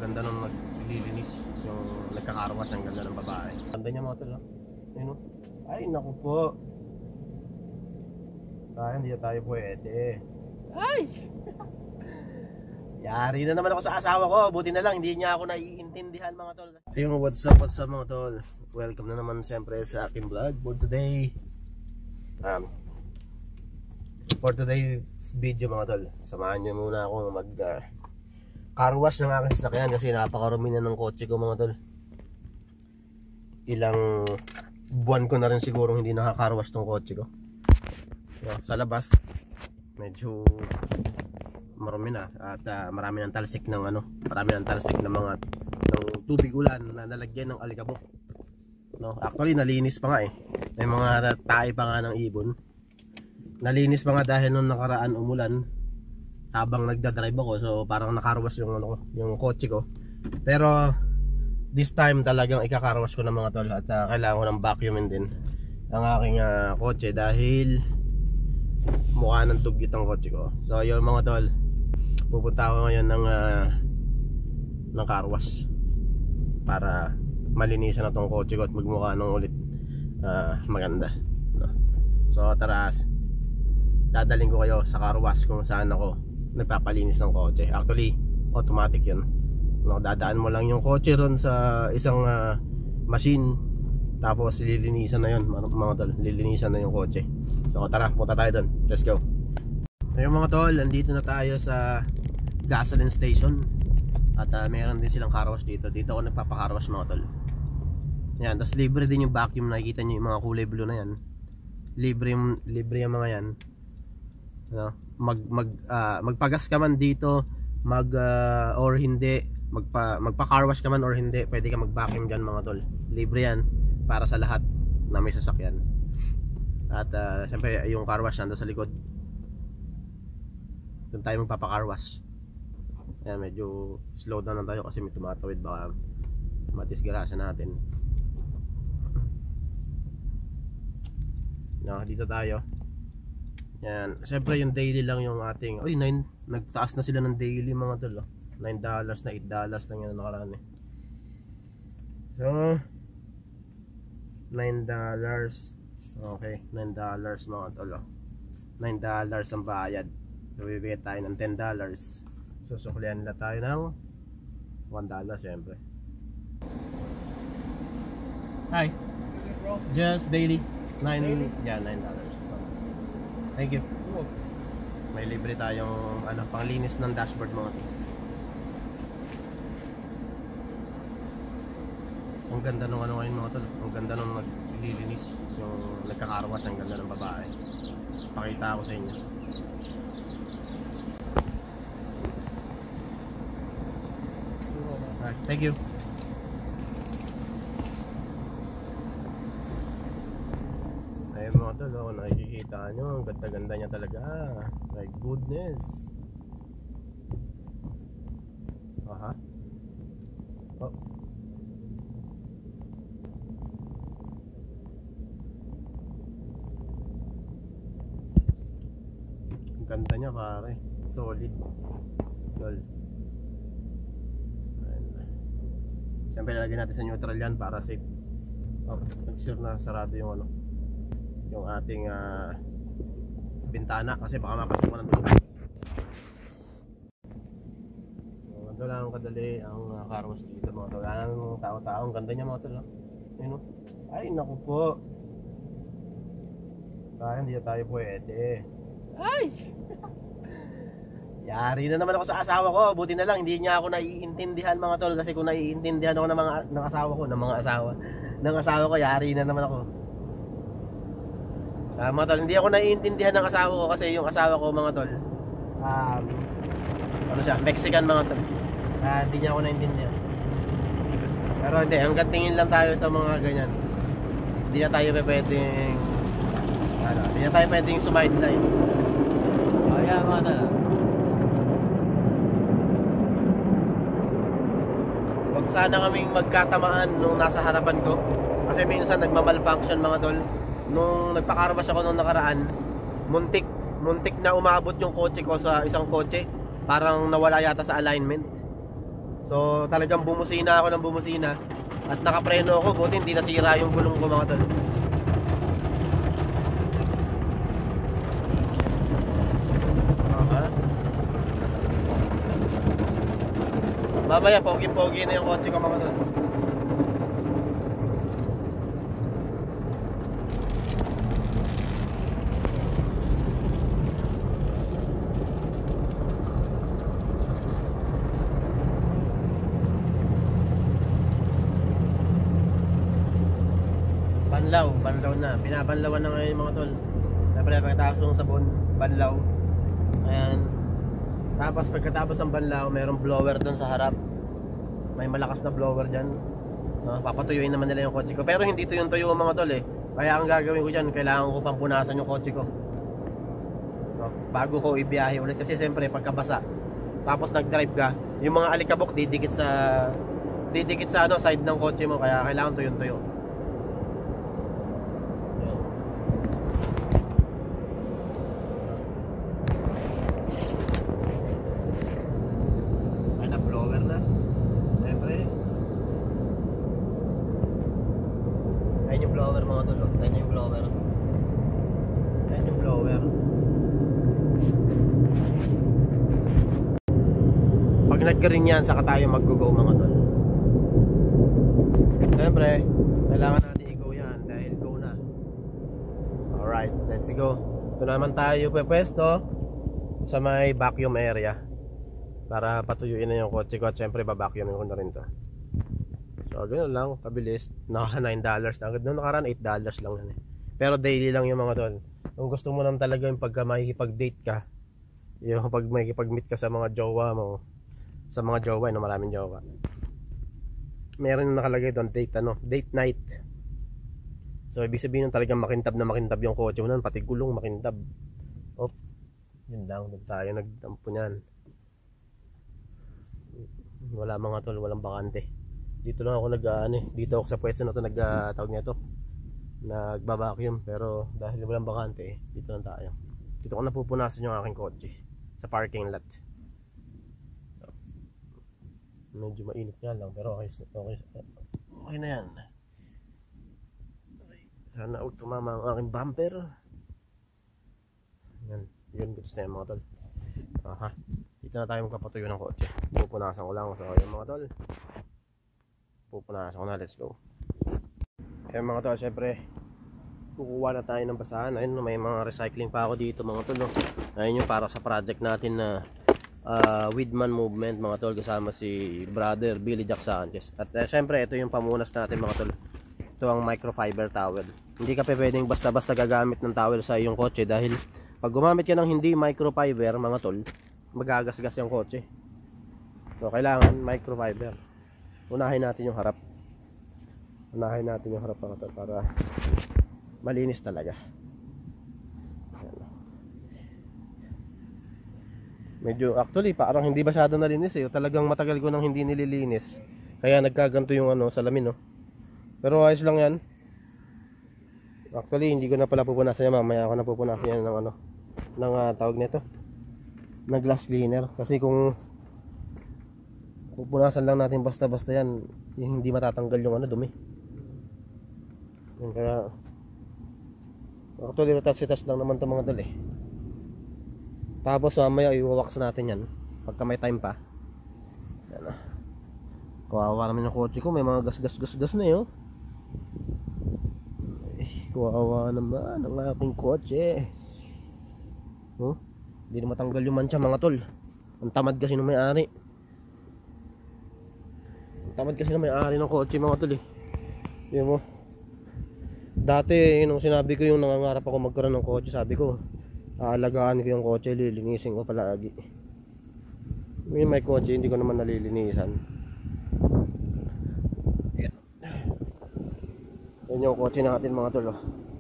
ganda nung naglilinis, yung nagkakarwas, ang ganda ng babae. Ganda niya mga tol. Ayun o. Ay naku po. Kaya hindi na tayo pwede. Ay! Yari na naman ako sa asawa ko. Buti na lang hindi niya ako naiintindihan mga tol. Ayun, what's up mga tol. Welcome na naman siyempre sa aking vlog for today. For today's video mga tol, samahan niyo muna ako mag car wash ng aking sasakyan kasi napakarumi na ng kotse ko mga tol. Ilang buwan ko na rin siguro hindi nakaka-car wash tong kotse ko. Sa labas medyo marami na at marami ng talsik ng mga ng tubig ulan na nalagyan ng alikabok. Actually nalinis pa nga eh. May mga tae pa nga ng ibon. Nalinis pa nga dahil nung nakaraan umulan habang nagda-drive ako, so parang nakarwas yung kotse ko. Pero this time talagang ikakarwas ko ng mga tol at kailangan ko ng vacuumin din ang aking kotse dahil mukha ng dugyot ang kotse ko. So yun mga tol, pupunta ako ngayon ng car wash para malinisan na tong kotse ko at magmukha nung ulit maganda. So tara, dadaling ko kayo sa car wash kung saan ako nagpapalinis ng kotse. Actually automatic yun. Dadaan mo lang yung kotse ron sa isang machine, tapos lilinisan na yun mga tol, lilinisan na yung kotse. So tara, punta tayo dun, let's go. Ayun mga tol, nandito na tayo sa gasoline station at meron din silang car wash dito. Dito ako nagpapa-car wash mga tol. Yan, tapos libre din yung vacuum. Nakikita nyo yung mga kulay blue na yan. Libre yung mga yan. Magpagas ka man dito, or hindi, magpa-car wash ka man or hindi, pwede ka mag-vacuum dyan mga tol. Libre yan para sa lahat na may sasakyan. At siyempre yung car wash nandun sa likod. Doon tayo magpapa-car wash. Ayan, medyo slow down lang tayo kasi may tumatawid, baka matisgrasya natin. Dito tayo. Yan, siyempre yung daily lang yung ating. Uy, nagtaas na sila ng daily mga tol. $9 na $8 lang yan nakaraan eh. So $9. Okay, $9 mga tol. $9 ang bayad. So bibigyan tayo ng $10. Susuklian nila tayo ng $1 siyempre. Hi. Just daily. Yeah, $9. So, thank you. May libre tayong panglinis ng dashboard mga tol. Ang ganda nung ngayon mga tol. Ang ganda nung naglilinis, yung nagkakarwas, ang ganda ng babae. Pakita ko sa inyo. Alright, thank you. Ayun mga tol, nakikita nyo, ang ganda-ganda niya talaga. My goodness. Aha. Oh. Ang ganda niya pare. Solid. Lol. Siyempre lalagyan natin sa neutral yan para safe. Make sure na sarado yung yung ating bintana kasi baka mapasok ko ng tubig. So, ito lang kadali ang car wash dito mga tol. Ang tao-tao, ang ganda niya mga tol. Ayun, ay naku po. Kaya hindi na tayo pwede. Ay! Yari na naman ako sa asawa ko. Buti na lang hindi niya ako naiintindihan mga tol, kasi kung naiintindihan ako ng asawa ko, yari na naman ako. Mga tol, hindi ako naiintindihan ng asawa ko kasi yung asawa ko mga tol, siya, Mexican mga tol. Hindi niya ako naiintindihan. Pero hindi, hanggang tingin lang tayo sa mga ganyan. Hindi na tayo pwedeng sumideline. Kaya mga tol, wag sana kaming magkatamaan nung nasa harapan ko. Kasi minsan nagmamalfunction mga tol. Nung nagpakarwas ako nung nakaraan, muntik na umabot yung kotse ko sa isang kotse. Parang nawala yata sa alignment. So talagang bumusina ako ng bumusina. At nakapreno ako, buti hindi nasira yung gulong ko mga tol. Mamaya pogi-pogi na yung kotse ko mga tol. Banlaw na. Binabanlawan na ngayon mga tol. Siyempre pagkatapos ng sabon, banlaw. Ayan. Tapos pagkatapos ng banlaw, mayroong blower doon sa harap. May malakas na blower dyan. Papatuyuin naman nila yung kotse ko. Pero hindi to yung tuyo mga tol eh. Kaya ang gagawin ko dyan, kailangan ko pang punasan yung kotse ko. Bago ko ibiyahe ulit. Kasi siyempre pagkabasa, tapos nag-drive ka, yung mga alikabok didikit sa side ng kotse mo. Kaya kailangan tuyo-tuyo. Rin yan, saka tayo mag-go mga tol. Siyempre kailangan natin i-go yan dahil go na. Alright, let's go. Ito naman tayo pwesto sa may vacuum area para patuyuin na yung kotse ko. At siyempre babacuumin ko na rin to. So ganoon lang, pabilis. Naka $9 lang. Noong nakaraan $8 lang yan eh. Pero daily lang yung mga tol. Kung gusto mo naman talaga yung pagka makikipag-date ka, yung pag makikipag-meet ka sa mga jowa mo, sa mga jowa, no, maraming jowa, meron yung nakalagay doon, date night. So ibig sabihin nun talagang makintab na makintab yung kotse mo nun, pati gulong makintab. Yun lang, doon tayo nagdampo nyan. Wala mga tol, walang bakante. Dito lang ako dito ako sa pwesto na to tawag niya to, nagbabacuum. Pero dahil walang bakante dito lang tayo. Dito ko napupunasan yung aking kotse sa parking lot. Medyo mainit nga lang pero okay na yan. Sana huwag tumama ang aking bumper. Yun gusto na yan mga tol. Dito na tayo magpapatuyo ng kotse. Pupunasan ko lang. So yun mga tol, pupunasan ko na, let's go. Ayun mga tol, syempre kukuha na tayo ng basahan. Ayun, may mga recycling pa ako dito mga tol. Ayun yung para sa project natin na Widman Movement mga tol, kasama si brother Billy Jack Sanchez. At syempre ito yung pamunas natin mga tol. Ito ang microfiber towel. Hindi ka pwedeng basta-basta gagamit ng towel sa iyong kotse, dahil pag gumamit ka ng hindi microfiber mga tol, magagasgas yung kotse. So kailangan microfiber. Unahin natin yung harap mga tol para malinis talaga. Medyo actually parang hindi masyado nalinis eh. Talagang matagal ko nang hindi nililinis. Kaya nagkaganto yung salamin Pero ayos lang yan. Actually hindi ko na pala pupunasan yan. Mamaya ako na pupunasan yan ng tawag nito, na glass cleaner. Kasi kung pupunasan lang natin basta-basta yan, hindi matatanggal yung dumi. Yan, kaya actually retas-retas lang naman to mga dal eh. Tapos mamaya i-wax natin yan pagka may time pa. Yan na. Kawawa naman yung kotse ko, may mga gas na kawawa naman ang aking kotse. Hindi na matanggal yung mancha mga tol. Ang tamad kasi ng may-ari. Ng kotse mga tol eh. Yun mo. Dati nung sinabi ko yung nangangarap ako magkaroon ng kotse, sabi ko aalagaan ko yung kotse, lilinisin ko palagi. May kotse hindi ko naman nalilinisan. Yan yung kotse natin mga tol.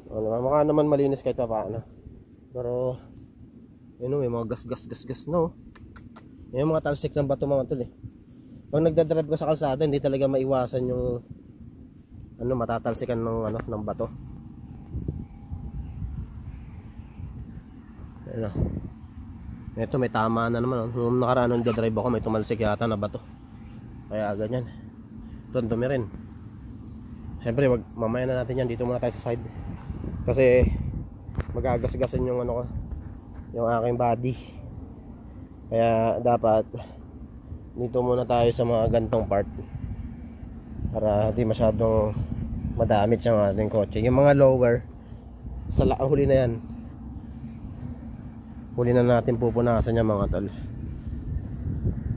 Maka naman malinis kahit pa paano. Pero may mga gas no. Yung mga talsik ng bato mga tol eh. Pag nagdadrive ka sa kalsada, hindi talaga maiwasan yung matatalsikan ng bato. Ito may tama na naman. Nung nakaraan nung drive ako, may tumalsik yata na bato. Kaya ganyan. Doon dumi rin. Siyempre mamaya na natin yan. Dito muna tayo sa side. Kasi magagasgasan yung ano ko, yung aking body. Kaya dapat dito muna tayo sa mga gantong part para hindi masyadong madamit yung ating kotse. Yung mga lower sa huli na yan, huli na natin pupunasan yung mga tol.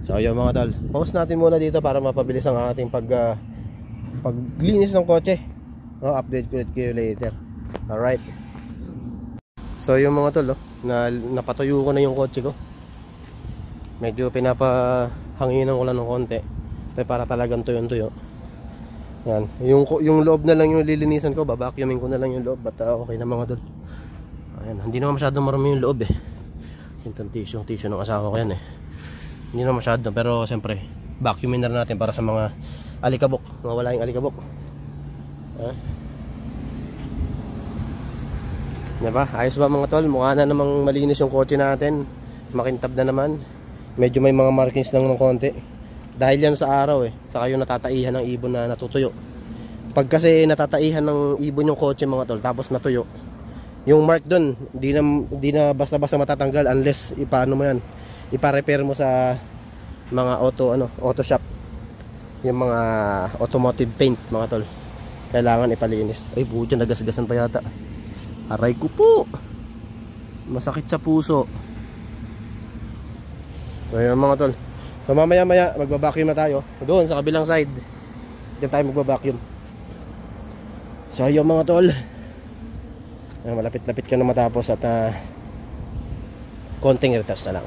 So yun mga tol, pause natin muna dito para mapabilis ang ating paglinis ng kotse. Update ko ulit kayo later. Alright. So yung mga tol, napatuyo ko na yung kotse ko. Medyo pinapahanginan ko lang ng konti para talagang tuyo-tuyo. Yan. Yung loob na lang yung lilinisan ko, babacuumin ko na lang yung loob. But okay na mga tol. Ayan, hindi naman masyadong marami yung loob eh. Yung tissue ng asawa ko yan eh. Hindi naman masyado, pero siyempre vacuumin na rin natin para sa mga alikabok, mawala yung alikabok. Diba? Ayos ba mga tol? Mukha na namang malinis yung kotse natin. Makintab na naman. Medyo may mga markings lang ng konti. Dahil yan sa araw eh. Saka yung natataihan ng ibon na natutuyo. Pag kasi natataihan ng ibon yung kotse mga tol, tapos natuyo, yung mark dun, di na basta-basta matatanggal unless ipaano mo yan, ipa-repair mo sa mga auto shop. Yung mga automotive paint mga tol, kailangan ipalinis. Ay buti, nagasgasan pa yata. Aray ko po, masakit sa puso. So yun mga tol. So mamaya magbabacuum na tayo doon sa kabilang side. Diyan tayo magbabacuum. So yun mga tol, malapit-lapit ka na matapos at konting retouch na lang.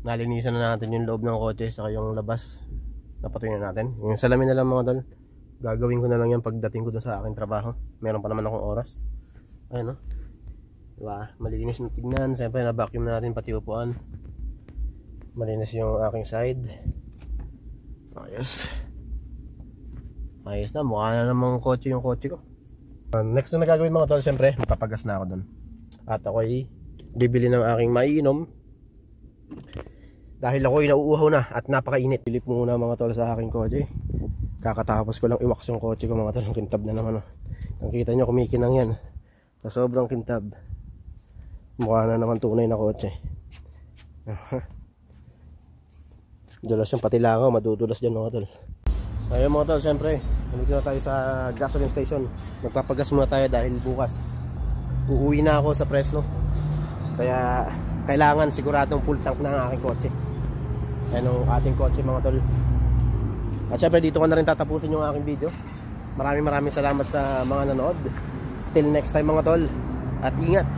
Nalinisan na natin yung loob ng kotse saka yung labas. Napatuloy na natin. Yung salamin na lang mga tol, gagawin ko na lang yan pagdating ko dun sa aking trabaho. Meron pa naman akong oras. Ayun, no? Diba? Malinis na tignan. Siyempre na-vacuum na natin pati upuan. Malinis yung aking side. Ayos. Ayos na. Mukha na namang kotse yung kotse ko. Next na gagawin mga tol, siyempre mapapagas na ako dun. At ako'y bibili ng aking maiinom. Dahil ako'y nauuhaw na at napakainit. Pilip muna mga tol sa aking kotse. Kakatapos ko lang iwax yung kotse ko mga tol. Ang kintab na naman. Nakita nyo kumikinang yan. Sa sobrang kintab. Mukha na naman tunay na kotse. Dulas yung patilangaw. Madudulas dyan mga tol. Ayun mga tol, siyempre nandito na tayo sa gasoline station. Magpapagas muna tayo dahil bukas uuwi na ako sa Fresno. Kaya kailangan siguradong full tank na ang aking kotse. Ano ating kotse mga tol. At syempre dito ko na rin tatapusin yung aking video. Maraming salamat sa mga nanood. Till next time mga tol. At ingat.